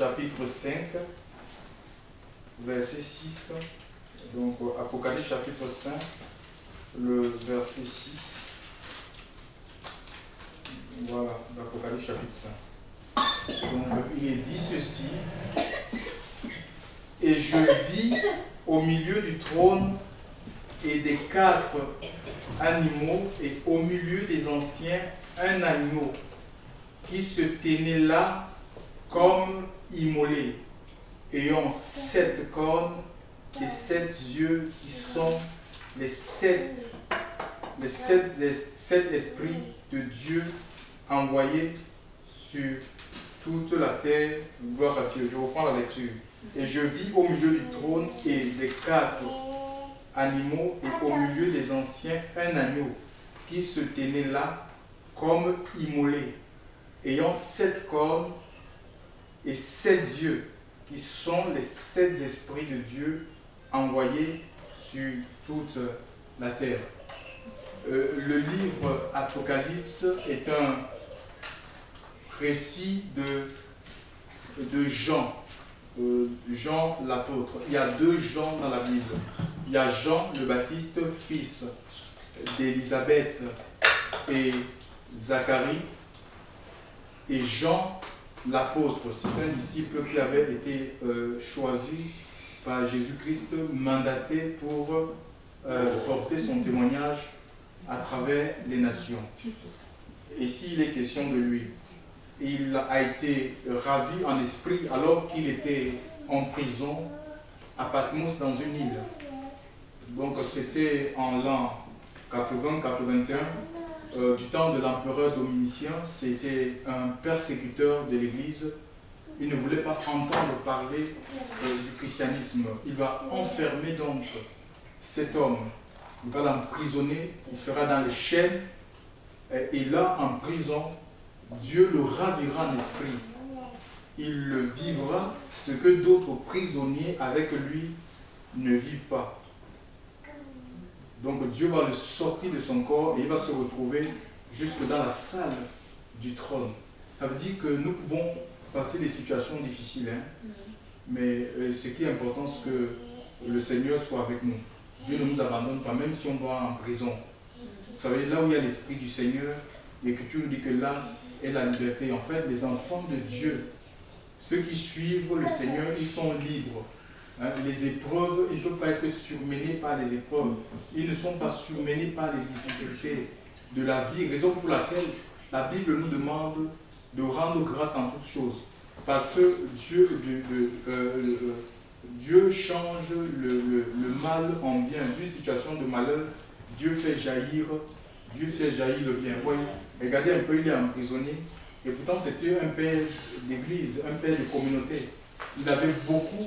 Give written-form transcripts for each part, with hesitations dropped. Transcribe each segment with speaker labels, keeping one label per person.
Speaker 1: chapitre 5, verset 6. Donc, Apocalypse chapitre 5, le verset 6. Voilà, l'Apocalypse chapitre 5. Donc, il est dit ceci. Et je vis au milieu du trône et des 4 animaux, et au milieu des anciens, un agneau qui se tenait là comme immolé, ayant 7 cornes et 7 yeux, qui sont les 7 esprits de Dieu envoyés sur toute la terre. Gloire à Dieu. Je reprends la lecture. Et je vis au milieu du trône et des 4 animaux, et au milieu des anciens, un agneau qui se tenait là comme immolé, ayant 7 cornes et 7 yeux, qui sont les 7 esprits de Dieu envoyés sur toute la terre. Le livre Apocalypse est un récit de Jean. Jean l'apôtre. Il y a 2 Jean dans la Bible. Il y a Jean le Baptiste, fils d'Élisabeth et Zacharie, et Jean l'apôtre. C'est un disciple qui avait été choisi par Jésus-Christ, mandaté pour porter son témoignage à travers les nations. Ici, il est question de lui. Il a été ravi en esprit alors qu'il était en prison à Patmos dans une île. Donc c'était en l'an 80-81, du temps de l'empereur Domitien. C'était un persécuteur de l'Église. Il ne voulait pas entendre parler du christianisme. Il va enfermer donc cet homme. Il va l'emprisonner. Il sera dans les chaînes. Et là, en prison, Dieu le ravira en esprit. Il le vivra ce que d'autres prisonniers avec lui ne vivent pas. Donc Dieu va le sortir de son corps et il va se retrouver jusque dans la salle du trône. Ça veut dire que nous pouvons passer des situations difficiles, hein? Mais ce qui est important, c'est que le Seigneur soit avec nous. Dieu ne nous abandonne pas, même si on va en prison. Vous savez, là où il y a l'Esprit du Seigneur, l'Écriture nous dit que là est la liberté. En fait, les enfants de Dieu, ceux qui suivent le Seigneur, ils sont libres. Hein? Les épreuves, ils ne peuvent pas être surmenés par les épreuves. Ils ne sont pas surmenés par les difficultés de la vie, raison pour laquelle la Bible nous demande de rendre grâce en toutes choses. Parce que Dieu change le mal en bien. D'une situation de malheur, Dieu fait jaillir le bien. Voyez, regardez un peu, il est emprisonné. Et pourtant, c'était un père d'église, un père de communauté. Il avait beaucoup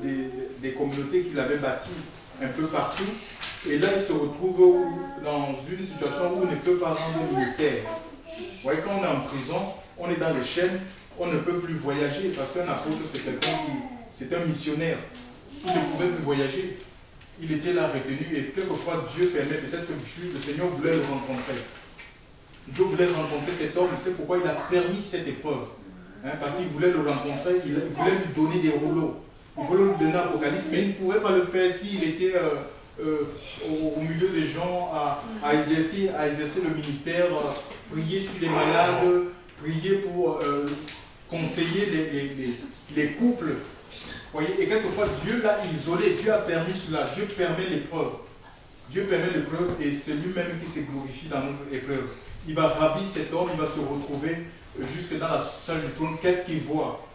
Speaker 1: des communautés qu'il avait bâties un peu partout. Et là, il se retrouve dans une situation où il ne peut pas rendre le ministère. Vous voyez, quand on est en prison, on est dans les chaînes, on ne peut plus voyager parce qu'un apôtre, c'est quelqu'un c'est un missionnaire. Il ne pouvait plus voyager. Il était là retenu et quelquefois Dieu permet, peut-être que le Seigneur voulait le rencontrer. Dieu voulait rencontrer cet homme, c'est pourquoi il a permis cette épreuve. Hein, parce qu'il voulait le rencontrer, il voulait lui donner des rouleaux. Il voulait lui donner l'Apocalypse, mais il ne pouvait pas le faire s'il était au milieu des gens à exercer le ministère, prier sur les malades, prier pour conseiller les couples. Voyez, et quelquefois Dieu l'a isolé, Dieu a permis cela, Dieu permet l'épreuve. Dieu permet l'épreuve et c'est lui-même qui se glorifie dans notre épreuve. Il va ravir cet homme, il va se retrouver jusque dans la salle du trône. Qu'est-ce qu'il voit,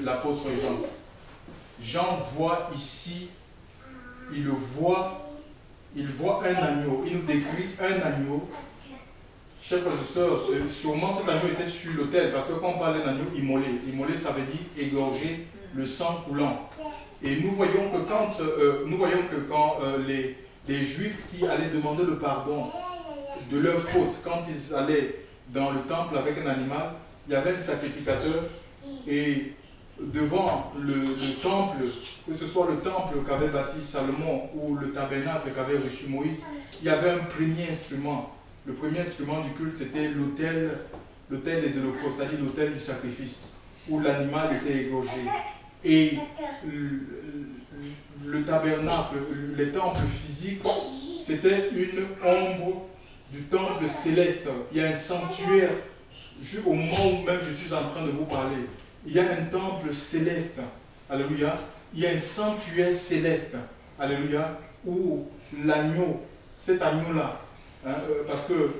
Speaker 1: l'apôtre Jean? Jean voit ici, il voit un agneau, il nous décrit un agneau. Chers frères et sœurs, sûrement cet agneau était sur l'autel, parce que quand on parle d'un agneau immolé, ça veut dire égorgé, le sang coulant. Et nous voyons que quand les Juifs qui allaient demander le pardon de leurs fautes, quand ils allaient dans le temple avec un animal, il y avait un sacrificateur et devant le temple, que ce soit le temple qu'avait bâti Salomon ou le tabernacle qu'avait reçu Moïse, il y avait un premier instrument. Le premier instrument du culte, c'était l'autel des holocaustes, c'est-à-dire l'autel du sacrifice. où l'animal était égorgé. Et le tabernacle, les temples physiques, c'était une ombre du temple céleste. Il y a un sanctuaire, au moment où même je suis en train de vous parler, il y a un temple céleste, alléluia, il y a un sanctuaire céleste, alléluia, où l'agneau, cet agneau-là, hein, parce que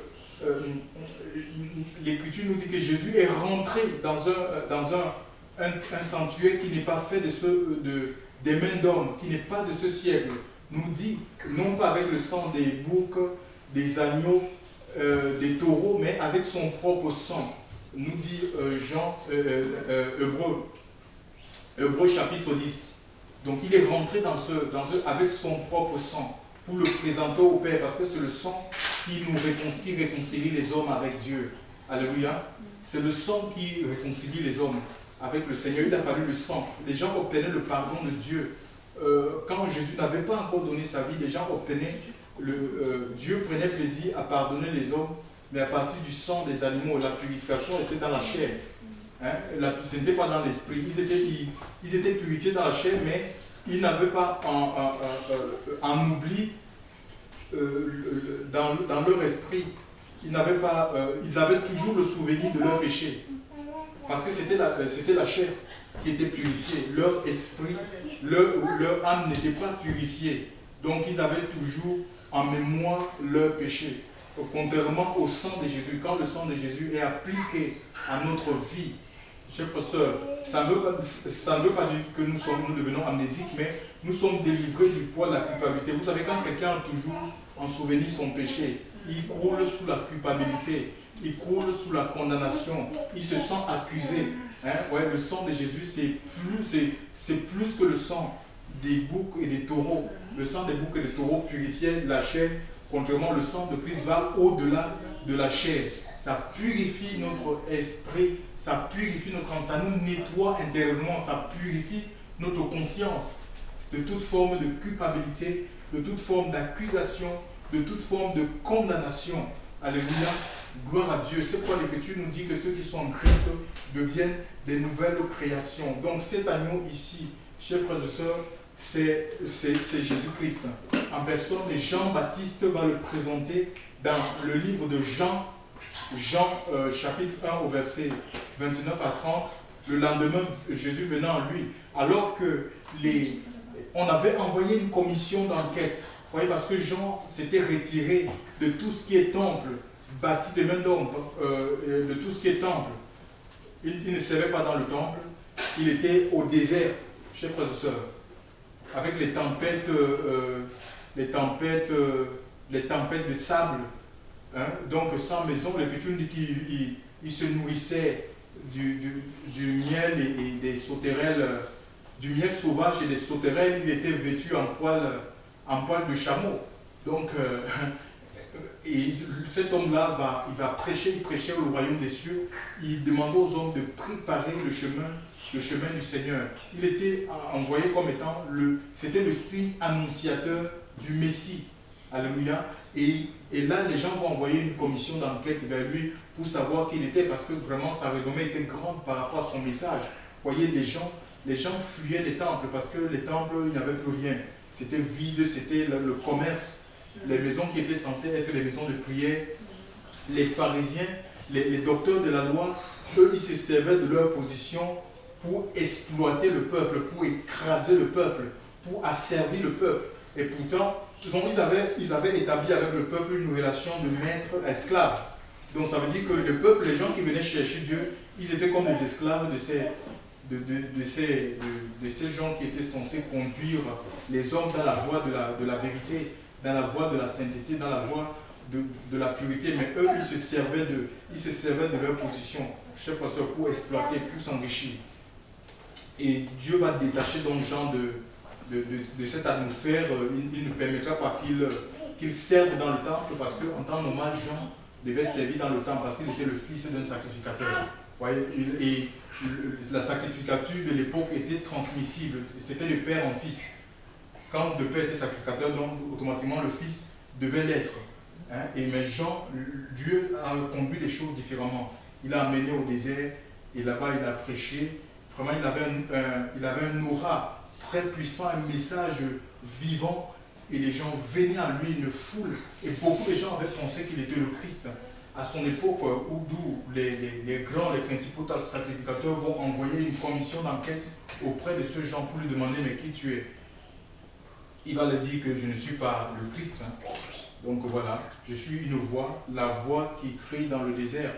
Speaker 1: l'Écriture nous dit que Jésus est rentré dans un sanctuaire qui n'est pas fait des mains d'hommes, qui n'est pas de ce siècle, nous dit, non pas avec le sang des boucs, des agneaux, des taureaux, mais avec son propre sang, nous dit Hébreux chapitre 10. Donc il est rentré avec son propre sang pour le présenter au Père, parce que c'est le sang qui réconcilie les hommes avec Dieu. Alléluia. C'est le sang qui réconcilie les hommes avec le Seigneur. Il a fallu le sang. Les gens obtenaient le pardon de Dieu. Quand Jésus n'avait pas encore donné sa vie, les gens obtenaient, Dieu prenait plaisir à pardonner les hommes, mais à partir du sang des animaux. La purification était dans la chair. Hein? Ce n'était pas dans l'esprit. Ils étaient purifiés dans la chair, mais ils n'avaient pas en oubli dans leur esprit. Ils avaient toujours le souvenir de leur péché. Parce que c'était la chair qui était purifiée. Leur esprit, leur âme n'était pas purifiée. Donc ils avaient toujours en mémoire leur péché. Contrairement au sang de Jésus, quand le sang de Jésus est appliqué à notre vie, chers frères et sœurs, ça ne veut pas dire que nous devenons amnésiques, mais nous sommes délivrés du poids de la culpabilité. Vous savez, quand quelqu'un a toujours en souvenir son péché, il croule sous la culpabilité, il croule sous la condamnation, il se sent accusé. Hein? Ouais, le sang de Jésus, c'est plus que le sang des boucs et des taureaux. Le sang des boucs et des taureaux purifiait la chair, contrairement le sang de Christ va au-delà de la chair. Ça purifie notre esprit, ça purifie notre âme, ça nous nettoie intérieurement, ça purifie notre conscience de toute forme de culpabilité, de toute forme d'accusation, de toute forme de condamnation. Alléluia, gloire à Dieu. C'est pourquoi l'Écriture nous dit que ceux qui sont en Christ deviennent des nouvelles créations. Donc cet agneau ici, chers frères et sœurs, c'est Jésus-Christ en personne. Et Jean-Baptiste va le présenter dans le livre de Jean, chapitre 1 au verset 29 à 30. Le lendemain, Jésus venant à lui, alors que on avait envoyé une commission d'enquête, parce que Jean s'était retiré de tout ce qui est temple, bâti de main d'homme, de tout ce qui est temple. Il ne servait pas dans le temple, il était au désert, chers frères et sœurs, avec les tempêtes de sable. Hein? Donc sans maison, l'Écriture dit qu'il se nourrissait du miel et des sauterelles, du miel sauvage et des sauterelles. Il était vêtu en poil de chameau. Donc et cet homme-là il prêchait au royaume des cieux. Il demandait aux hommes de préparer le chemin du Seigneur. Il était envoyé comme étant c'était le signe annonciateur du Messie. Alléluia. Et là, les gens vont envoyer une commission d'enquête vers lui pour savoir qui il était, parce que vraiment sa renommée était grande par rapport à son message. Vous voyez, les gens fuyaient les temples parce que les temples, il n'y avait plus rien. C'était vide, c'était le commerce. Les maisons qui étaient censées être les maisons de prière. Les pharisiens, les docteurs de la loi, eux, ils se servaient de leur position pour exploiter le peuple, pour écraser le peuple, pour asservir le peuple. Et pourtant, donc ils avaient établi avec le peuple une relation de maître-esclave. Donc ça veut dire que le peuple, les gens qui venaient chercher Dieu, ils étaient comme les esclaves de ces gens qui étaient censés conduire les hommes dans la voie de la vérité, dans la voie de la sainteté, dans la voie de la pureté. Mais eux, ils se servaient de leur position, chers frères et sœurs, pour exploiter, pour s'enrichir. Et Dieu va détacher donc Jean de cette atmosphère. Il ne permettra pas qu'il serve dans le temple, parce qu'en temps normal, Jean devait servir dans le temple parce qu'il était le fils d'un sacrificateur. Et la sacrificature de l'époque était transmissible. C'était de père en fils. Quand le père était sacrificateur, donc automatiquement le fils devait l'être. Mais Jean, Dieu a conduit les choses différemment. Il a amené au désert Et là-bas, il a prêché. Vraiment, il avait un aura très puissant, un message vivant. Et les gens venaient à lui, une foule. Et beaucoup de gens avaient pensé qu'il était le Christ. À son époque, d'où les grands, les principaux sacrificateurs vont envoyer une commission d'enquête auprès de ce gens pour lui demander mais qui tu es. Il va leur dire que je ne suis pas le Christ. Donc voilà, je suis une voix, la voix qui crie dans le désert.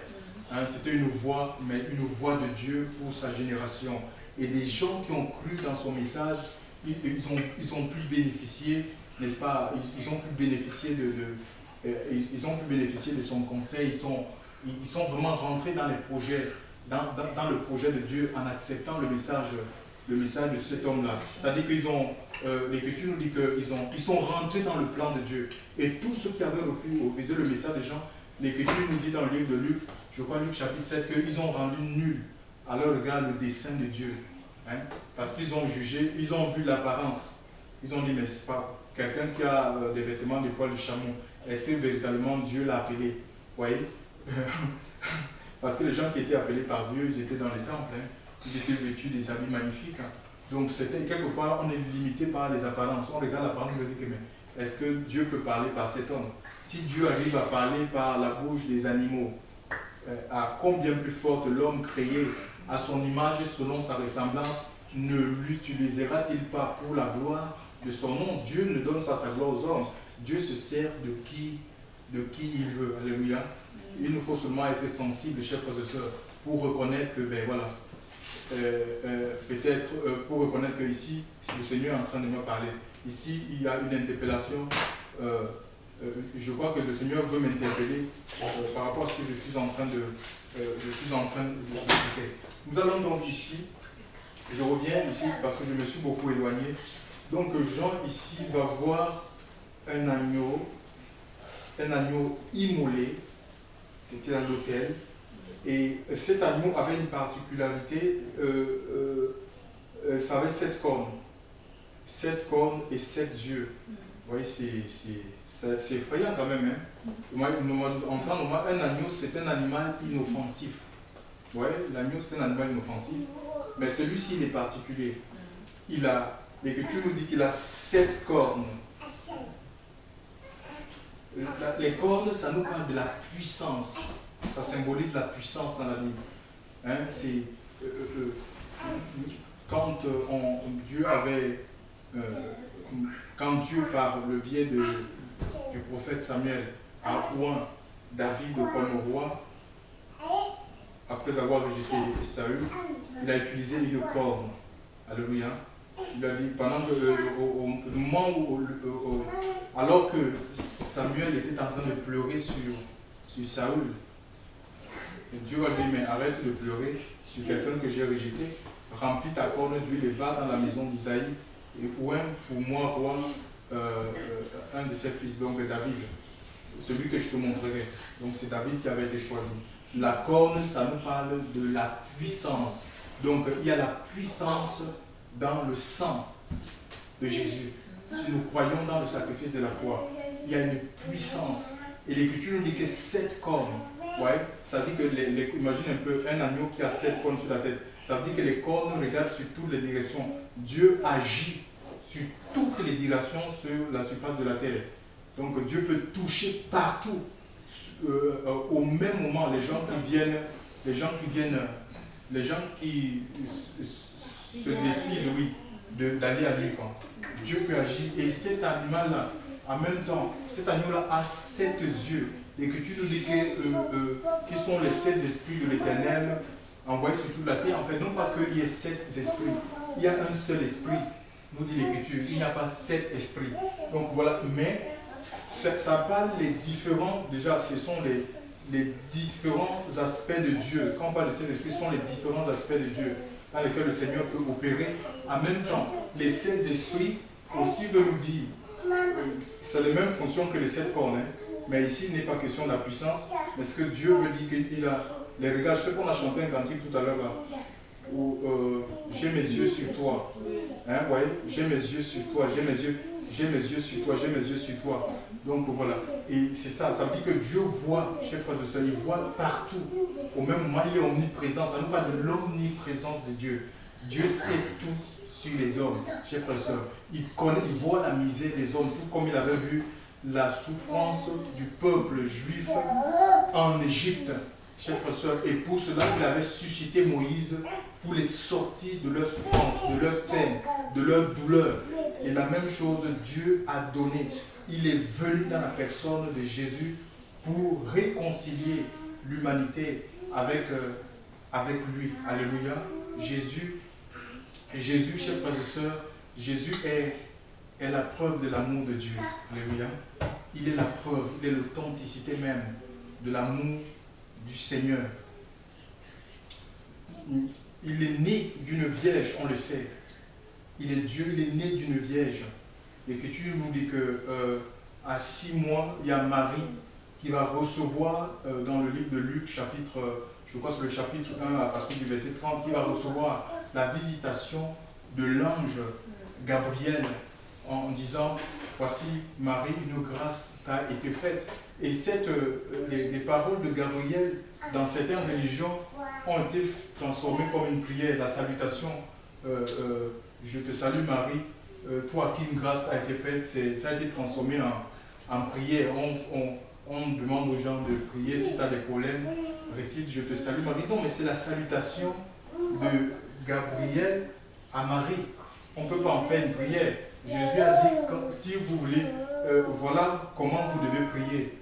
Speaker 1: C'était une voix, mais une voix de Dieu pour sa génération. Et les gens qui ont cru dans son message, ils ont pu bénéficier, n'est-ce pas, ils ont pu bénéficier de son conseil, ils sont vraiment rentrés dans les projets, dans le projet de Dieu en acceptant le message de cet homme-là. C'est-à-dire qu'ils ont, l'Écriture nous dit qu'ils sont rentrés dans le plan de Dieu. Et tous ceux qui avaient refusé le message des gens, l'Écriture nous dit dans le livre de Luc, je crois Luc chapitre 7, qu'ils ont rendu nul à leur regard le dessein de Dieu. Parce qu'ils ont jugé, ils ont vu l'apparence. Ils ont dit, mais c'est pas quelqu'un qui a des vêtements de poil de chameau. Est-ce que véritablement Dieu l'a appelé? Vous voyez? Parce que les gens qui étaient appelés par Dieu, ils étaient dans les temples. Ils étaient vêtus des habits magnifiques. Donc, c'était quelque part, on est limité par les apparences. On regarde l'apparence et on dit que, mais est-ce que Dieu peut parler par cet homme? Si Dieu arrive à parler par la bouche des animaux, à combien plus forte l'homme créé à son image et selon sa ressemblance, ne l'utilisera-t-il pas pour la gloire de son nom? Dieu ne donne pas sa gloire aux hommes. Dieu se sert de qui il veut. Alléluia. Il nous faut seulement être sensible, chers frères et sœurs, pour reconnaître que, ben voilà, peut-être pour reconnaître que ici, le Seigneur est en train de me parler. Ici, il y a une interpellation. Je crois que le Seigneur veut m'interpeller par rapport à ce que je suis en train de dire. Nous allons donc ici, je reviens ici parce que je me suis beaucoup éloigné. Donc Jean ici va voir un agneau immolé, c'était à l'autel. Et cet agneau avait une particularité, ça avait 7 cornes. 7 cornes et 7 yeux. Vous voyez, c'est effrayant quand même. Un agneau, c'est un animal inoffensif. Vous voyez, l'agneau, c'est un animal inoffensif. Mais celui-ci, il est particulier. L'Écriture nous dit qu'il a 7 cornes. Les cornes, ça nous parle de la puissance. Ça symbolise la puissance dans la Bible. Quand Dieu, par le biais du prophète Samuel, a oint David comme roi, après avoir rejeté Saül, il a utilisé une corne. Alléluia. Il a dit, au moment alors que Samuel était en train de pleurer sur Saül, Dieu a dit, mais arrête de pleurer sur quelqu'un que j'ai rejeté, remplis ta corne d'huile et va dans la maison d'Isaïe et oint pour moi roi un de ses fils, donc David, celui que je te montrerai. Donc c'est David qui avait été choisi. La corne, ça nous parle de la puissance. Donc il y a la puissance dans le sang de Jésus. Si nous croyons dans le sacrifice de la croix, il y a une puissance. Et l'Écriture nous dit que 7 cornes. Ouais, ça dit que, imagine un peu un agneau qui a 7 cornes sur la tête. Ça veut dire que les cornes regardent sur toutes les directions. Dieu agit sur toutes les directions sur la surface de la terre. Donc Dieu peut toucher partout. Au même moment, les gens qui se décident, oui, d'aller à lui. Dieu peut agir. Et cet animal-là, en même temps, cet agneau-là a 7 yeux. L'Écriture nous dit qu'ils sont les 7 esprits de l'Éternel envoyés sur toute la terre. En fait, non pas qu'il y ait 7 esprits, il y a un seul esprit, nous dit l'Écriture. Il n'y a pas 7 esprits. Donc voilà, mais ça parle les différents, déjà, ce sont les différents aspects de Dieu. Quand on parle de ces esprits, ce sont les différents aspects de Dieu dans lesquels le Seigneur peut opérer. En même temps, les 7 esprits aussi veulent nous dire, c'est les mêmes fonctions que les 7 cornes. Mais ici, il n'est pas question de la puissance, mais ce que Dieu veut dire qu'il a les regards. Je sais qu'on a chanté un cantique tout à l'heure là, où j'ai mes yeux sur toi. Ouais, j'ai mes yeux sur toi, j'ai mes yeux sur toi, j'ai mes yeux sur toi. Donc voilà, et c'est ça, ça veut dire que Dieu voit, chers frères et sœurs, il voit partout. au même moment, il est omniprésent. Ça nous parle de l'omniprésence de Dieu. Dieu sait tout sur les hommes, chers frères et sœurs. Il voit la misère des hommes, tout comme il avait vu la souffrance du peuple juif en Égypte, chers frères et sœurs. Et pour cela, il avait suscité Moïse pour les sortir de leur souffrance, de leur peine, de leur douleur. Et la même chose, Dieu a donné. Il est venu dans la personne de Jésus pour réconcilier l'humanité avec lui. Alléluia. Jésus, chers frères et sœurs, Jésus est la preuve de l'amour de Dieu. Alléluia. Il est la preuve, il est l'authenticité même de l'amour du Seigneur. Il est né d'une vierge, on le sait. Il est Dieu, il est né d'une vierge. L'Écriture nous dit qu'à 6 mois, il y a Marie qui va recevoir, dans le livre de Luc, chapitre, je crois c'est le chapitre 1, à partir du verset 30, qui va recevoir la visitation de l'ange Gabriel en disant, voici Marie, une grâce t'a été faite. Et les paroles de Gabriel, dans certaines religions, ont été transformées comme une prière, la salutation. Je te salue Marie, toi à qui une grâce a été faite, ça a été transformé en prière. On demande aux gens de prier, si tu as des problèmes, récite je te salue Marie. Non, mais c'est la salutation de Gabriel à Marie. On ne peut pas en faire une prière. Jésus a dit, si vous voulez, voilà comment vous devez prier.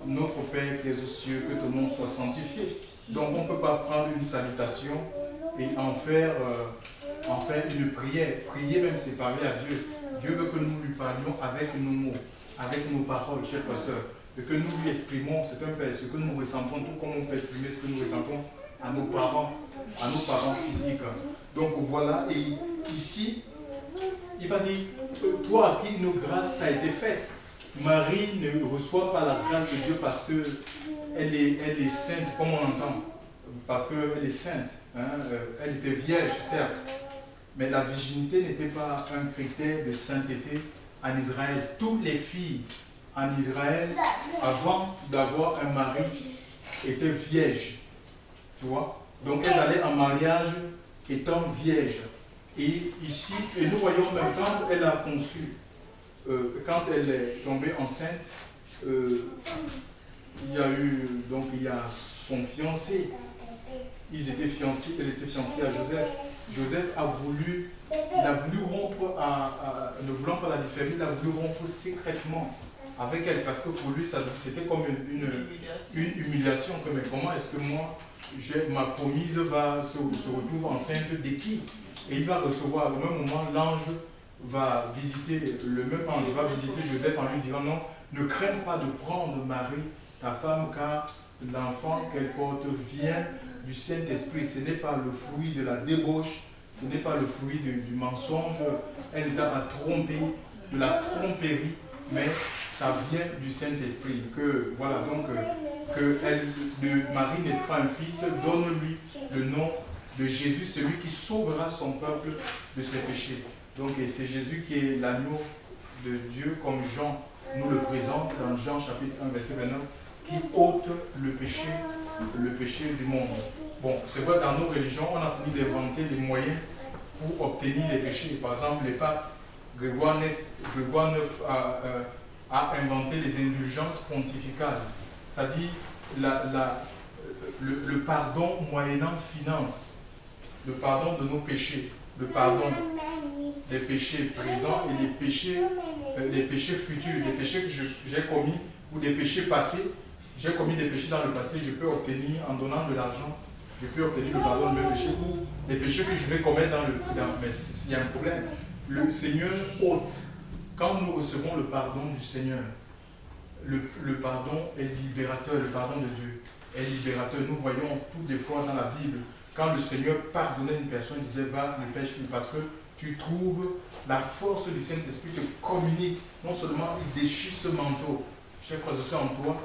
Speaker 1: Notre Père qui es aux cieux, que ton nom soit sanctifié. Donc on ne peut pas prendre une salutation et en faire une prière. Prier même, c'est parler à Dieu. Dieu veut que nous lui parlions avec nos mots, avec nos paroles, chers frères et sœurs. Et que nous lui exprimons, c'est un fait, ce que nous ressentons, tout comme on peut exprimer ce que nous ressentons à nos parents physiques. Donc voilà, et ici, il va dire, toi à qui une grâce t'a été faite. Marie ne reçoit pas la grâce de Dieu parce qu'elle est sainte, comme on entend. Parce qu'elle est sainte. Hein? Elle était vierge, certes. Mais la virginité n'était pas un critère de sainteté en Israël. Toutes les filles en Israël, avant d'avoir un mari, étaient vierges. Tu vois? Donc elles allaient en mariage étant vierges. Et ici, et nous voyons même quand elle a conçu, quand elle est tombée enceinte, il y a son fiancé. Ils étaient fiancés, elle était fiancée à Joseph. Joseph a voulu rompre, ne voulant pas la diffamer, il a voulu rompre secrètement avec elle, parce que pour lui, c'était comme une humiliation. Mais comment est-ce que moi, ma promise se retrouve enceinte de qui? Et il va recevoir, au même moment, l'ange va visiter, le même ange va visiter Joseph en lui disant, non, ne crains pas de prendre Marie, ta femme, car l'enfant qu'elle porte vient du Saint-Esprit. Ce n'est pas le fruit de la débauche, ce n'est pas le fruit du mensonge. Elle t'a trompé, de la tromperie, mais ça vient du Saint-Esprit. Que voilà, donc Marie naîtra un fils, donne-lui le nom de Jésus, celui qui sauvera son peuple de ses péchés. Donc c'est Jésus qui est l'agneau de Dieu, comme Jean nous le présente dans Jean chapitre 1 verset 29, qui ôte le péché du monde. Bon, c'est vrai, dans nos religions, on a fini d'inventer des moyens pour obtenir les péchés. Par exemple, le pape Grégoire IX a inventé les indulgences pontificales, c'est-à-dire le pardon moyennant finance, le pardon de nos péchés, le pardon des péchés présents et les péchés futurs, les péchés que j'ai commis ou des péchés passés. J'ai commis des péchés dans le passé, je peux obtenir, en donnant de l'argent, je peux obtenir le pardon de mes péchés, ou les péchés que je vais commettre mais s'il y a un problème, le Seigneur ôte. Quand nous recevons le pardon du Seigneur, le pardon est libérateur, le pardon de Dieu est libérateur. Nous voyons toutes les fois dans la Bible, quand le Seigneur pardonnait une personne, il disait, va, ne pêche plus, parce que tu trouves la force du Saint-Esprit te communique. Non seulement il déchire ce manteau, chers frères et sœurs, en toi,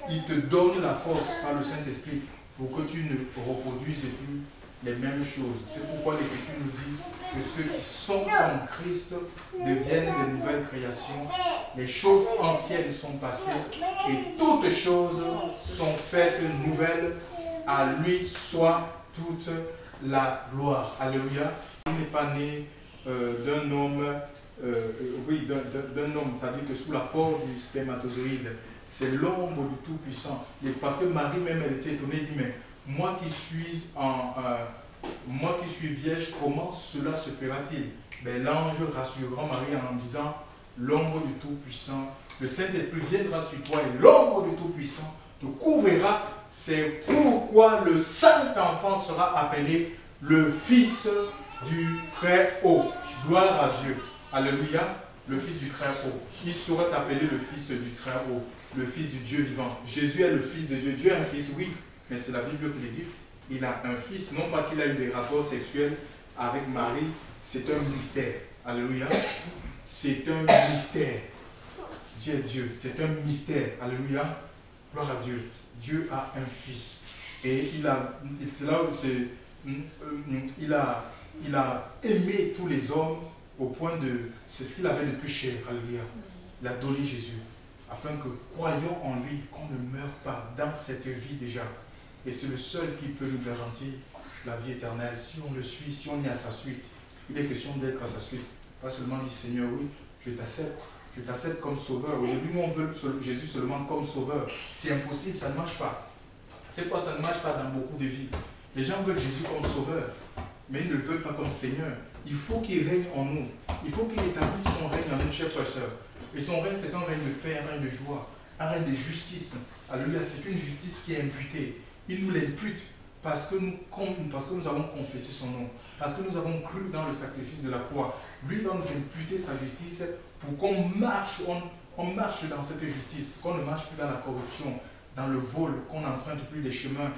Speaker 1: il te donne la force par le Saint-Esprit pour que tu ne reproduises plus les mêmes choses. C'est pourquoi l'Écriture nous dit que ceux qui sont en Christ deviennent de nouvelles créations. Les choses anciennes sont passées et toutes choses sont faites nouvelles. À lui soit toute la gloire. Alléluia. Il n'est pas né d'un homme, d'un homme, c'est-à-dire que sous l'apport du spermatozoïde. C'est l'ombre du Tout-Puissant. Parce que Marie même, elle était étonnée, elle dit, mais moi qui suis vierge, comment cela se fera-t-il? Ben, l'ange rassurant Marie en disant, l'ombre du Tout-Puissant, le Saint-Esprit viendra sur toi et l'ombre du Tout-Puissant te couvrira. C'est pourquoi le Saint-Enfant sera appelé le Fils du Très-Haut. Gloire à Dieu. Alléluia. Le Fils du Très-Haut. Il sera appelé le Fils du Très-Haut. Le Fils du Dieu vivant. Jésus est le Fils de Dieu. Dieu a un Fils, oui. Mais c'est la Bible qui le dit. Il a un Fils. Non pas qu'il a eu des rapports sexuels avec Marie. C'est un mystère. Alléluia. C'est un mystère. Dieu est Dieu. C'est un mystère. Alléluia. Gloire à Dieu. Dieu a un Fils. Et il a aimé tous les hommes au point de... C'est ce qu'il avait de plus cher. Alléluia. Il a donné Jésus. Afin que, croyons en lui, qu'on ne meure pas dans cette vie déjà. Et c'est le seul qui peut nous garantir la vie éternelle. Si on le suit, si on est à sa suite, il est question d'être à sa suite. Pas seulement dire, Seigneur, oui, je t'accepte comme sauveur. Aujourd'hui, nous, on veut Jésus seulement comme sauveur. C'est impossible, ça ne marche pas. C'est quoi, ça ne marche pas dans beaucoup de vies. Les gens veulent Jésus comme sauveur, mais ils ne le veulent pas comme Seigneur. Il faut qu'il règne en nous. Il faut qu'il établisse son règne en nous, chers frères et sœurs. Et son règne, c'est un règne de paix, un règne de joie, un règne de justice. Alléluia, c'est une justice qui est imputée. Il nous l'impute parce que nous avons confessé son nom, parce que nous avons cru dans le sacrifice de la croix. Lui va nous imputer sa justice pour qu'on marche, on marche dans cette justice, qu'on ne marche plus dans la corruption, dans le vol, qu'on n'emprunte plus des chemins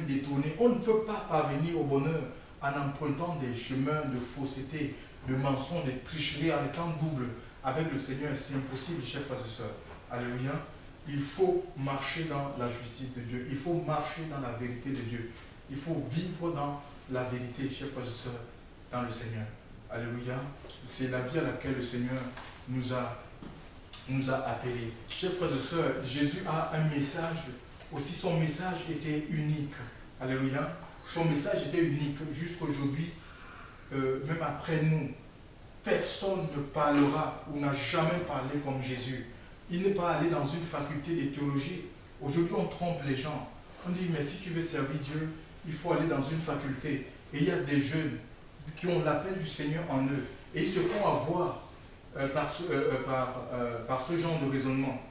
Speaker 1: détournés. On ne peut pas parvenir au bonheur en empruntant des chemins de fausseté, de mensonges, de tricherie, en étant double. Avec le Seigneur, c'est impossible, chers frères et sœurs. Alléluia. Il faut marcher dans la justice de Dieu. Il faut marcher dans la vérité de Dieu. Il faut vivre dans la vérité, chers frères et sœurs, dans le Seigneur. Alléluia. C'est la vie à laquelle le Seigneur nous a appelés. Chers frères et sœurs, Jésus a un message. Aussi, son message était unique. Alléluia. Son message était unique jusqu'aujourd'hui, même après nous. Personne ne parlera ou n'a jamais parlé comme Jésus. Il n'est pas allé dans une faculté de théologie. Aujourd'hui, on trompe les gens. On dit, mais si tu veux servir Dieu, il faut aller dans une faculté. Et il y a des jeunes qui ont l'appel du Seigneur en eux. Et ils se font avoir par ce genre de raisonnement.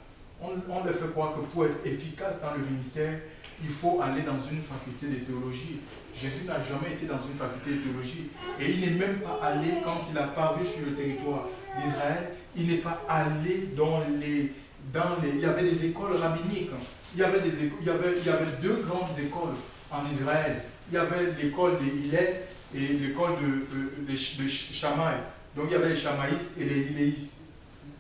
Speaker 1: On leur fait croire que pour être efficace dans le ministère, il faut aller dans une faculté de théologie. Jésus n'a jamais été dans une faculté de théologie. Et il n'est même pas allé, quand il a paru sur le territoire d'Israël, il n'est pas allé il y avait des écoles rabbiniques. Il y avait deux grandes écoles en Israël. Il y avait l'école des Hillel et l'école de Shammai. Donc il y avait les Shamaïstes et les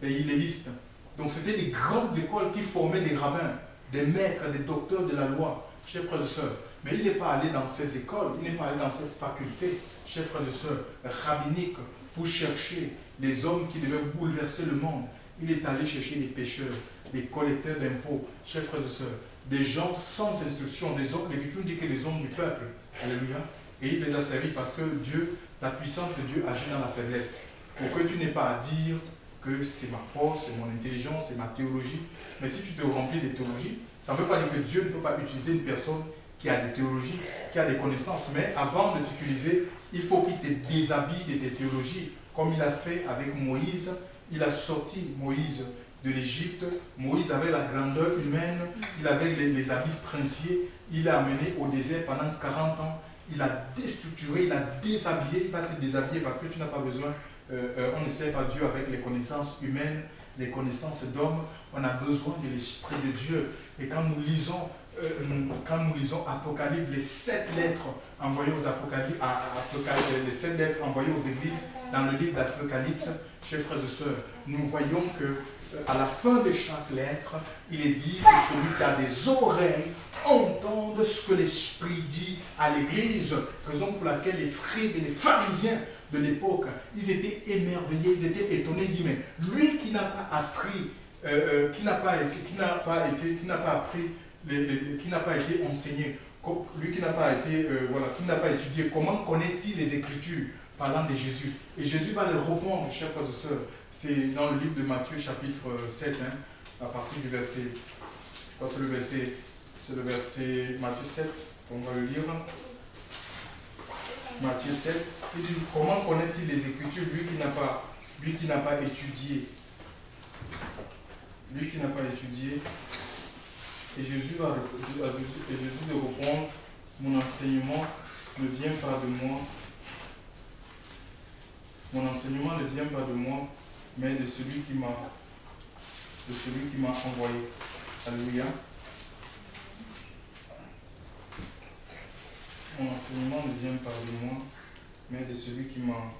Speaker 1: Hillélistes. Donc c'était des grandes écoles qui formaient des rabbins, des maîtres, des docteurs de la loi, chers frères et sœurs. Mais il n'est pas allé dans ces écoles, il n'est pas allé dans ces facultés, chers frères et sœurs, rabbiniques, pour chercher les hommes qui devaient bouleverser le monde. Il est allé chercher les pécheurs, les collecteurs d'impôts, chers frères et sœurs, des gens sans instruction, des hommes, l'Écriture dit que les hommes du peuple. Alléluia. Et il les a servis parce que Dieu, la puissance de Dieu agit dans la faiblesse. Pour que tu n'aies pas à dire que c'est ma force, c'est mon intelligence, c'est ma théologie. Mais si tu te remplis de théologie, ça ne veut pas dire que Dieu ne peut pas utiliser une personne qui a des théologies, qui a des connaissances. Mais avant de t'utiliser, il faut qu'il te déshabille de tes théologies. Comme il a fait avec Moïse, il a sorti Moïse de l'Égypte. Moïse avait la grandeur humaine, il avait les habits princiers. Il l'a amené au désert pendant 40 ans. Il a déstructuré, il a déshabillé. Il va te déshabiller parce que tu n'as pas besoin. On ne sert pas Dieu avec les connaissances humaines, les connaissances d'hommes. On a besoin de l'Esprit de Dieu. Et quand nous lisons Apocalypse, les 7 lettres envoyées aux Apocalypse, les 7 lettres envoyées aux églises dans le livre d'Apocalypse, chers frères et sœurs, nous voyons que à la fin de chaque lettre, il est dit que celui qui a des oreilles entende ce que l'Esprit dit à l'Église, raison pour laquelle les scribes et les pharisiens de l'époque, ils étaient émerveillés, ils étaient étonnés, ils disent, mais lui qui n'a pas appris, qui n'a pas été enseigné, lui qui n'a pas été, voilà, qui n'a pas étudié, comment connaît-il les Écritures parlant de Jésus? Et Jésus va le répondre, chers frères et sœurs. C'est dans le livre de Matthieu, chapitre 7, hein, à partir du verset, je crois que c'est le verset Matthieu 7, on va le lire. Matthieu 7, il dit, comment connaît-il les Écritures, lui qui n'a pas étudié? Lui qui n'a pas étudié. Et Jésus lui répond, mon enseignement ne vient pas de moi. Mon enseignement ne vient pas de moi, mais de celui qui m'a envoyé. Alléluia. Mon enseignement ne vient pas de moi, mais de celui qui m'a...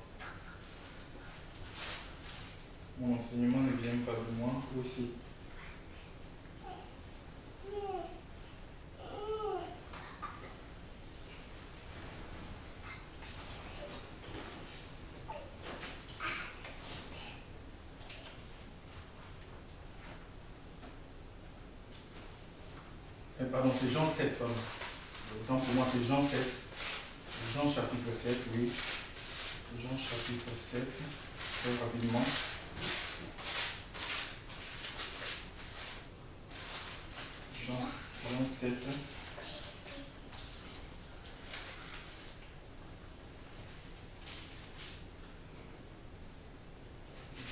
Speaker 1: Mon enseignement ne vient pas de moi aussi. Pardon, c'est Jean 7, pardon. Autant pour moi, c'est Jean 7. Jean chapitre 7, oui. Jean chapitre 7, très rapidement. Jean 7.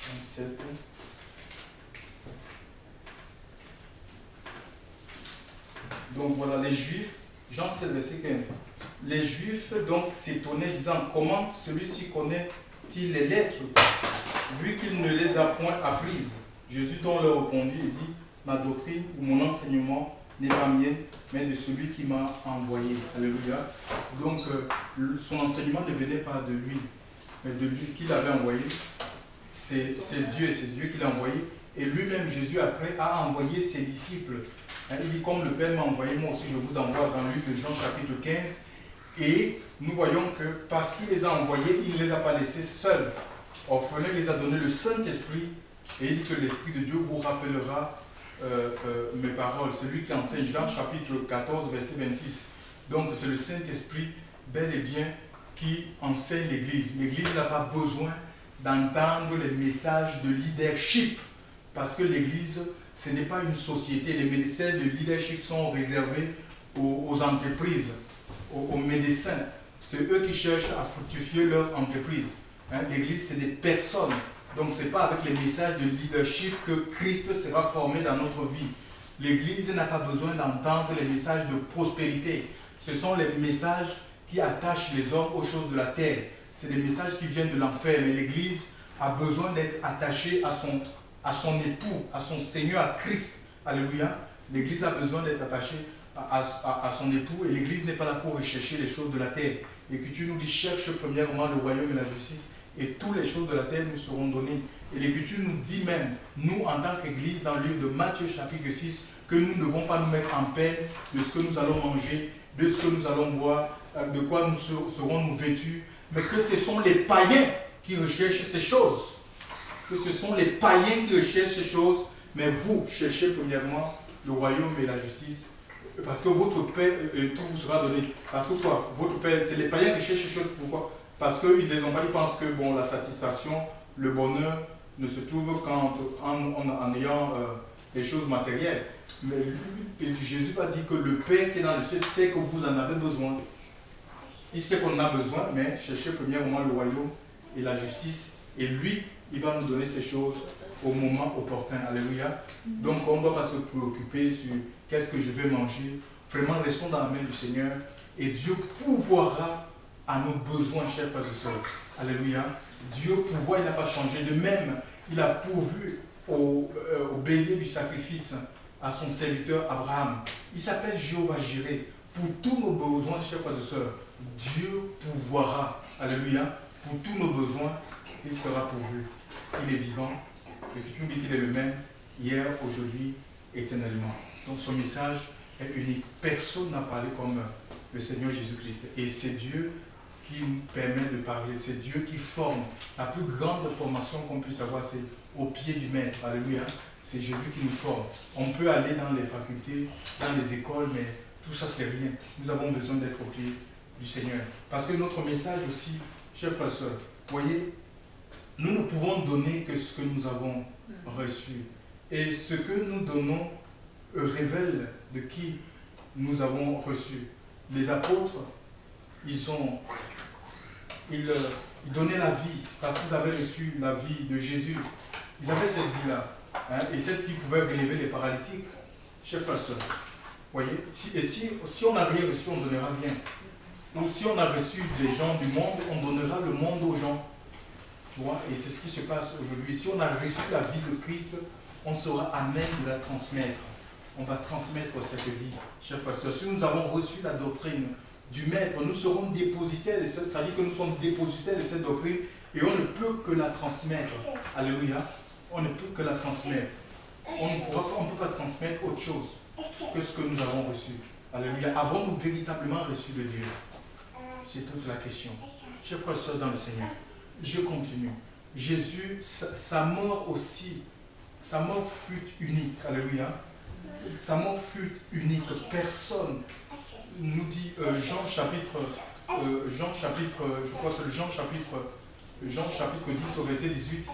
Speaker 1: Jean 7. Donc voilà, les Juifs, Jean 7, verset 15. Les Juifs donc s'étonnaient, disant, comment celui-ci connaît-il les lettres, vu qu'il ne les a point apprises? Jésus donc leur répondit et dit, ma doctrine ou mon enseignement n'est pas mien, mais de celui qui m'a envoyé. Alléluia. Donc son enseignement ne venait pas de lui, mais de lui qui l'avait envoyé. C'est Dieu et c'est Dieu qui l'a envoyé. Et lui-même, Jésus, après, a envoyé ses disciples. Il dit, comme le Père m'a envoyé, moi aussi je vous envoie, dans le livre de Jean chapitre 15. Et nous voyons que parce qu'il les a envoyés, il ne les a pas laissés seuls. Orphelins, il les a donné le Saint-Esprit. Et il dit que l'Esprit de Dieu vous rappellera mes paroles. Celui qui enseigne Jean chapitre 14, verset 26. Donc c'est le Saint-Esprit, bel et bien, qui enseigne l'Église. L'Église n'a pas besoin d'entendre les messages de leadership. Parce que l'Église, ce n'est pas une société. Les ministères de leadership sont réservés aux entreprises, aux médecins. C'est eux qui cherchent à fructifier leur entreprise. L'Église, c'est des personnes. Donc, ce n'est pas avec les messages de leadership que Christ sera formé dans notre vie. L'Église n'a pas besoin d'entendre les messages de prospérité. Ce sont les messages qui attachent les hommes aux choses de la terre. C'est des messages qui viennent de l'enfer. Mais l'Église a besoin d'être attachée à son époux, à son Seigneur, à Christ. Alléluia. L'Église a besoin d'être attachée à son époux. Et l'Église n'est pas là pour rechercher les choses de la terre. L'Écriture nous dit, cherche premièrement le royaume et la justice, et toutes les choses de la terre nous seront données. Et l'Écriture nous dit même, nous en tant qu'Église, dans le livre de Matthieu chapitre 6, que nous ne devons pas nous mettre en peine de ce que nous allons manger, de ce que nous allons boire, de quoi nous serons-nous vêtus, mais que ce sont les païens qui recherchent ces choses. Que ce sont les païens qui recherchent ces choses, mais vous cherchez premièrement le royaume et la justice, parce que votre paix, tout vous sera donné. Parce que quoi? Votre paix, c'est les païens qui cherchent ces choses. Pourquoi? Parce qu'ils ne les ont pas, ils pensent que bon, la satisfaction, le bonheur ne se trouve qu'en ayant les choses matérielles. Mais Jésus a dit que le Père qui est dans le ciel sait que vous en avez besoin. Il sait qu'on en a besoin, mais cherchez premièrement le royaume et la justice. Et lui, il va nous donner ces choses au moment opportun. Alléluia. Donc on ne doit pas se préoccuper sur qu'est-ce que je vais manger. Vraiment, restons dans la main du Seigneur. Et Dieu pourvoira à nos besoins, chers frères et sœurs. Alléluia. Dieu pourvoit, il n'a pas changé. De même, il a pourvu au bélier du sacrifice à son serviteur Abraham. Il s'appelle Jéhovah Jireh. Pour tous nos besoins, chers frères et sœurs, Dieu pourvoira. Alléluia. Pour tous nos besoins, il sera pourvu. Il est vivant. L'Écriture dit qu'il est le même hier, aujourd'hui, éternellement. Donc son message est unique. Personne n'a parlé comme le Seigneur Jésus-Christ. Et c'est Dieu qui nous permet de parler. C'est Dieu qui forme. La plus grande formation qu'on puisse avoir, c'est au pied du Maître. Alléluia. C'est Jésus qui nous forme. On peut aller dans les facultés, dans les écoles, mais tout ça c'est rien. Nous avons besoin d'être au pied du Seigneur. Parce que notre message aussi, chers frères et sœurs, voyez, nous ne pouvons donner que ce que nous avons reçu. Et ce que nous donnons révèle de qui nous avons reçu. Les apôtres, ils donnaient la vie parce qu'ils avaient reçu la vie de Jésus. Ils avaient cette vie-là. Hein, et cette vie pouvait relever les paralytiques. Chers frères et sœurs, voyez, et si on n'a rien reçu, on ne donnera rien. Donc si on a reçu des gens du monde, on donnera le monde aux gens. Tu vois, et c'est ce qui se passe aujourd'hui. Si on a reçu la vie de Christ, on sera à même de la transmettre. On va transmettre cette vie, chers frères et sœurs. Si nous avons reçu la doctrine du Maître, nous serons dépositaires de cette, ça dit que nous sommes dépositaires de cette doctrine et on ne peut que la transmettre. Alléluia. On ne peut que la transmettre. On ne peut pas transmettre autre chose que ce que nous avons reçu. Alléluia. Avons-nous véritablement reçu de Dieu? C'est toute la question. Chers frères et sœurs dans le Seigneur, je continue. Jésus, sa mort aussi, sa mort fut unique. Alléluia. Sa mort fut unique. Personne, nous dit Jean chapitre, je crois que c'est Jean chapitre 10 au verset 18.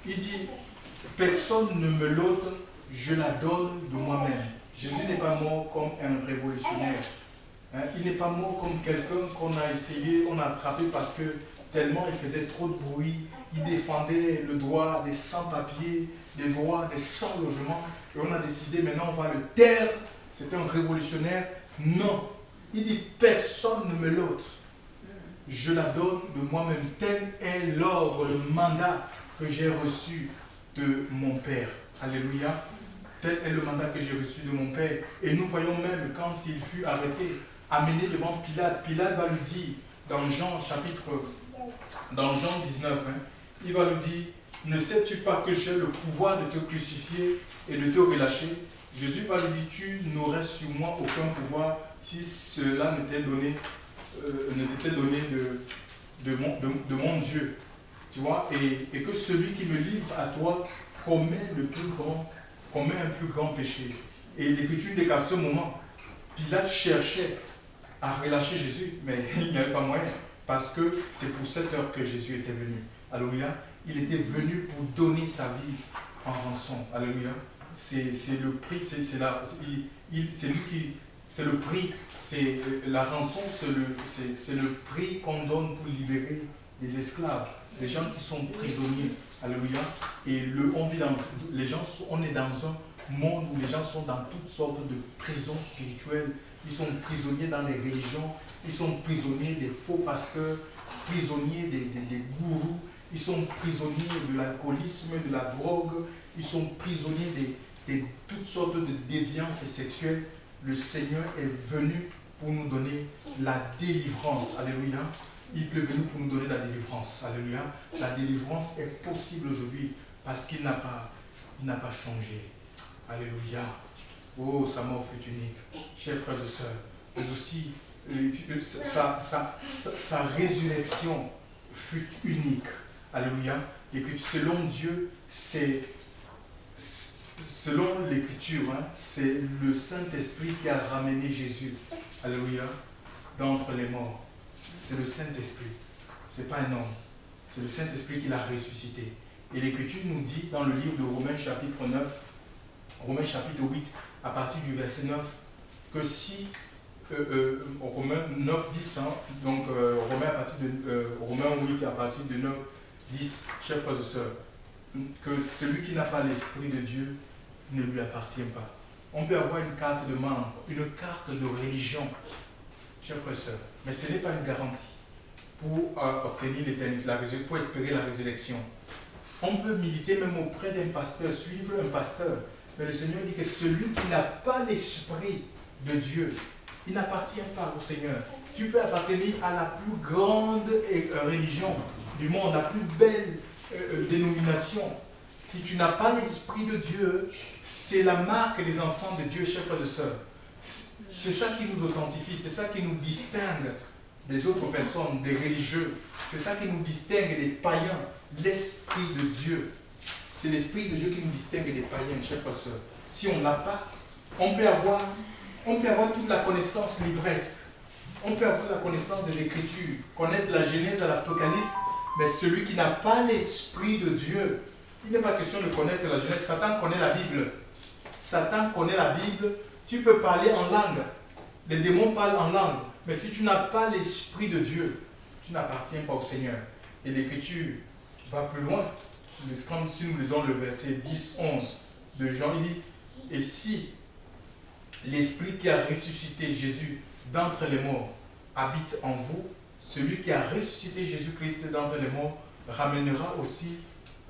Speaker 1: Il dit, personne ne me l'ôte, je la donne de moi-même. Jésus n'est pas mort comme un révolutionnaire. Hein? Il n'est pas mort comme quelqu'un qu'on a essayé, on a attrapé parce que tellement il faisait trop de bruit. Il défendait le droit des sans-papiers, les droits des sans-logements. Et on a décidé, maintenant on va le taire. C'est un révolutionnaire. Non. Il dit, personne ne me l'ôte. Je la donne de moi-même. Tel est l'ordre, le mandat que j'ai reçu de mon Père. Alléluia. Tel est le mandat que j'ai reçu de mon Père. Et nous voyons même quand il fut arrêté, amené devant Pilate, Pilate va lui dire, dans Jean 19, hein, il va lui dire, ne sais-tu pas que j'ai le pouvoir de te crucifier et de te relâcher? Jésus va lui dire, tu n'aurais sur moi aucun pouvoir si cela ne t'était donné, de mon Dieu. Tu vois, et que celui qui me livre à toi commet un plus grand péché. Et l'Écriture dit qu'à ce moment, Pilate cherchait à relâcher Jésus, mais il n'y avait pas moyen, parce que c'est pour cette heure que Jésus était venu. Alléluia. Il était venu pour donner sa vie en rançon. Alléluia. C'est le prix, c'est le prix, c'est la rançon, c'est le prix qu'on donne pour libérer les esclaves, les gens qui sont prisonniers. Alléluia. Et on est dans un monde où les gens sont dans toutes sortes de prisons spirituelles. Ils sont prisonniers dans les religions, ils sont prisonniers des faux pasteurs, prisonniers des gourous, ils sont prisonniers de l'alcoolisme, de la drogue, ils sont prisonniers de toutes sortes de déviances sexuelles. Le Seigneur est venu pour nous donner la délivrance. Alléluia. Il est venu pour nous donner la délivrance. Alléluia. La délivrance est possible aujourd'hui parce qu'il n'a pas changé. Alléluia. Oh, sa mort fut unique. Chers frères et sœurs, mais aussi sa résurrection fut unique. Alléluia. Et que selon Dieu, selon l'Écriture, hein, c'est le Saint-Esprit qui a ramené Jésus. Alléluia. D'entre les morts. C'est le Saint-Esprit. Ce n'est pas un homme. C'est le Saint-Esprit qui l'a ressuscité. Et l'Écriture nous dit dans le livre de Romains chapitre 9, Romains chapitre 8, à partir du verset 9, que si, Romains 9, 10, hein, donc Romains 8 à partir de 9, 10, chers frères et sœurs, que celui qui n'a pas l'Esprit de Dieu ne lui appartient pas. On peut avoir une carte de membre, une carte de religion, chers frères et sœurs, mais ce n'est pas une garantie pour obtenir l'éternité, pour espérer la résurrection. On peut militer même auprès d'un pasteur, suivre un pasteur, mais le Seigneur dit que celui qui n'a pas l'Esprit de Dieu, il n'appartient pas au Seigneur. Tu peux appartenir à la plus grande religion du monde, la plus belle dénomination. Si tu n'as pas l'Esprit de Dieu, c'est la marque des enfants de Dieu, chers frères et sœurs. C'est ça qui nous authentifie, c'est ça qui nous distingue des autres personnes, des religieux. C'est ça qui nous distingue des païens, l'Esprit de Dieu. C'est l'Esprit de Dieu qui nous distingue des païens, chers frères et sœurs. Si on ne l'a pas, on peut avoir On peut avoir toute la connaissance livresque. On peut avoir la connaissance des Écritures, connaître la Genèse à l'Apocalypse, mais celui qui n'a pas l'Esprit de Dieu, il n'est pas question de connaître la Genèse. Satan connaît la Bible. Satan connaît la Bible. Tu peux parler en langue. Les démons parlent en langue. Mais si tu n'as pas l'Esprit de Dieu, tu n'appartiens pas au Seigneur. Et l'Écriture va plus loin. Comme si nous lisons le verset 10, 11 de Jean, il dit, et si l'Esprit qui a ressuscité Jésus d'entre les morts habite en vous, celui qui a ressuscité Jésus-Christ d'entre les morts ramènera aussi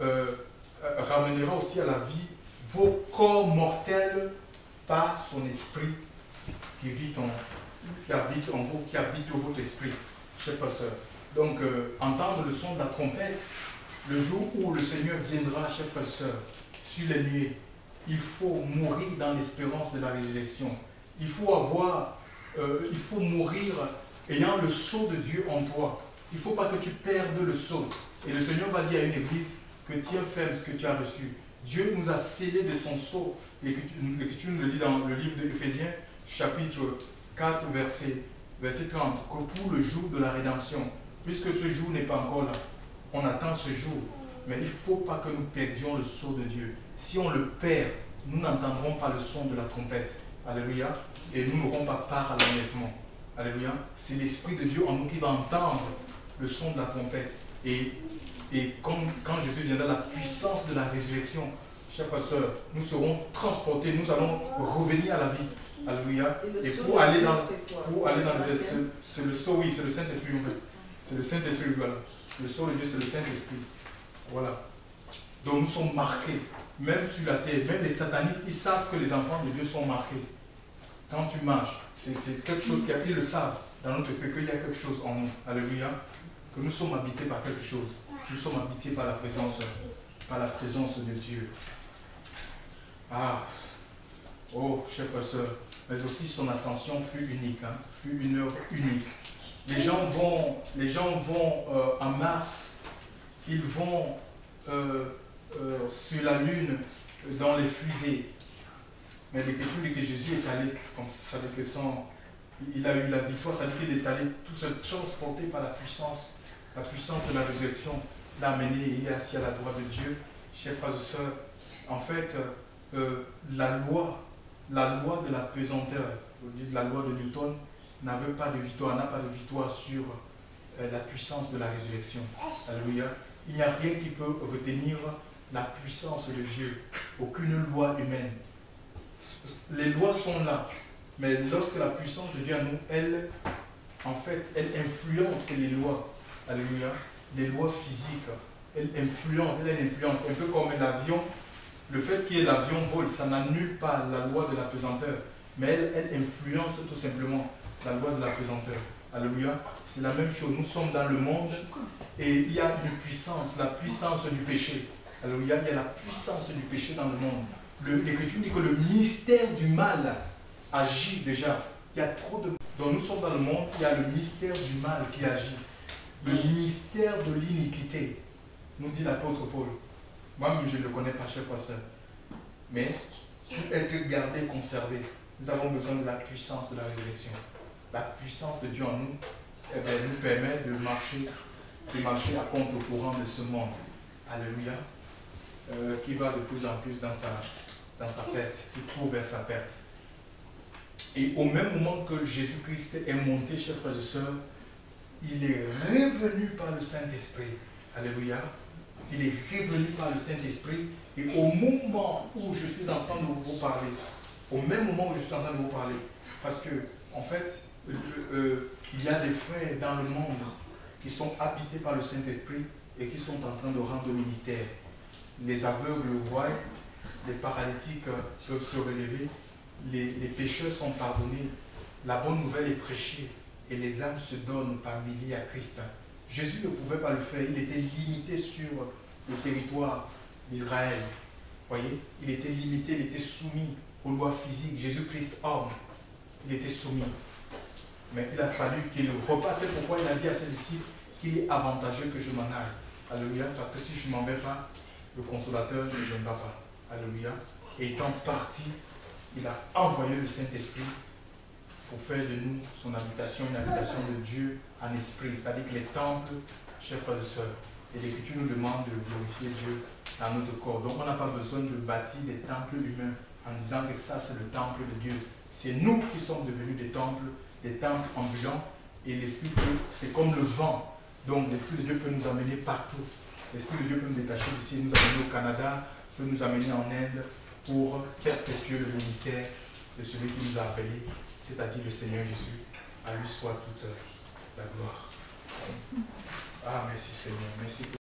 Speaker 1: à la vie vos corps mortels par son esprit qui habite en vous, qui habite au votre esprit, chers frères et sœurs. Donc, entendre le son de la trompette, le jour où le Seigneur viendra, chers frères et sœurs, sur les nuées, il faut mourir dans l'espérance de la résurrection. Il faut mourir ayant le sceau de Dieu en toi. Il ne faut pas que tu perdes le sceau. Et le Seigneur va dire à une église que tiens ferme ce que tu as reçu. Dieu nous a scellés de son sceau. L'Écriture nous le dit dans le livre de Éphésiens, chapitre 4, verset 30, que pour le jour de la rédemption, puisque ce jour n'est pas encore là, on attend ce jour. Mais il ne faut pas que nous perdions le sceau de Dieu. Si on le perd, nous n'entendrons pas le son de la trompette. Alléluia. Et nous n'aurons pas part à l'enlèvement. Alléluia. C'est l'Esprit de Dieu en nous qui va entendre le son de la trompette. Et quand Jésus viendra, la puissance de la résurrection, chers frères et sœurs, nous serons transportés, nous allons revenir à la vie. Alléluia. Et pour aller dans les... C'est le sceau, oui, c'est le Saint-Esprit. C'est le Saint-Esprit, voilà. Le sceau de Dieu, c'est le Saint-Esprit. Voilà. Donc nous sommes marqués. Même sur la terre, même les satanistes, ils savent que les enfants de Dieu sont marqués. Quand tu marches, c'est quelque chose qu'ils le savent dans notre esprit, qu'il y a quelque chose en nous. Alléluia. Que nous sommes habités par quelque chose. Nous sommes habités par la présence de Dieu. Ah, oh, chers frères et sœurs, mais aussi son ascension fut unique, hein, fut une œuvre unique. Les gens vont en Mars, ils vont sur la Lune, dans les fusées. Mais l'Écriture dit que Jésus est allé, comme ça dit que il a eu la victoire, ça dit qu'il est allé tout seul, transporté par la puissance de la résurrection, l'a amené et il est assis à la droite de Dieu. Chers frères et sœurs, en fait, la loi de la pesanteur, la loi de Newton, n'a pas de victoire sur la puissance de la résurrection. Alléluia. Il n'y a rien qui peut retenir la puissance de Dieu. Aucune loi humaine. Les lois sont là. Mais lorsque la puissance de Dieu en nous, elle influence les lois. Alléluia. Les lois physiques. Elle influence. Un peu comme l'avion. Le fait qu'il y ait l'avion vole, ça n'annule pas la loi de la pesanteur. Mais elle influence tout simplement la loi de la pesanteur. Alléluia. C'est la même chose. Nous sommes dans le monde et il y a une puissance, la puissance du péché. Alléluia. Il y a la puissance du péché dans le monde. L'Écriture dit que le mystère du mal agit déjà. Il y a trop de... Donc nous sommes dans le monde, il y a le mystère du mal qui agit. Le mystère de l'iniquité, nous dit l'apôtre Paul. Moi-même, je ne le connais pas, chers frères et sœurs. Mais pour être gardé, conservé, nous avons besoin de la puissance de la résurrection. La puissance de Dieu en nous nous permet de marcher à contre-courant de ce monde. Alléluia. Qui va de plus en plus dans sa perte, qui court vers sa perte. Et au même moment que Jésus-Christ est monté, chers frères et sœurs, il est revenu par le Saint-Esprit. Alléluia. Il est revenu par le Saint-Esprit. Et au moment où je suis en train de vous parler, parce que, en fait, il y a des frères dans le monde qui sont habités par le Saint-Esprit et qui sont en train de rendre ministère. Les aveugles voient, les paralytiques peuvent se relever, les pécheurs sont pardonnés, la bonne nouvelle est prêchée et les âmes se donnent par milliers à Christ. Jésus ne pouvait pas le faire, il était limité sur le territoire d'Israël. Voyez, il était limité, il était soumis aux lois physiques. Jésus-Christ, homme, il était soumis. Mais il a fallu qu'il repasse. C'est pourquoi il a dit à ses disciples qu'il est avantageux que je m'en aille. Alléluia, parce que si je ne m'en vais pas, le consolateur ne viendra pas. Alléluia. Et étant parti, il a envoyé le Saint-Esprit pour faire de nous son habitation, une habitation de Dieu en esprit. C'est-à-dire que les temples, chers frères et sœurs, et l'Écriture nous demande de glorifier Dieu dans notre corps. Donc on n'a pas besoin de bâtir des temples humains en disant que ça c'est le temple de Dieu. C'est nous qui sommes devenus des temples ambulants, et l'Esprit de Dieu, c'est comme le vent. Donc l'Esprit de Dieu peut nous amener partout. L'Esprit de Dieu peut nous détacher d'ici, nous amener au Canada, peut nous amener en Inde pour perpétuer le ministère de celui qui nous a appelés, c'est-à-dire le Seigneur Jésus. À lui soit toute la gloire. Ah, merci Seigneur. Merci.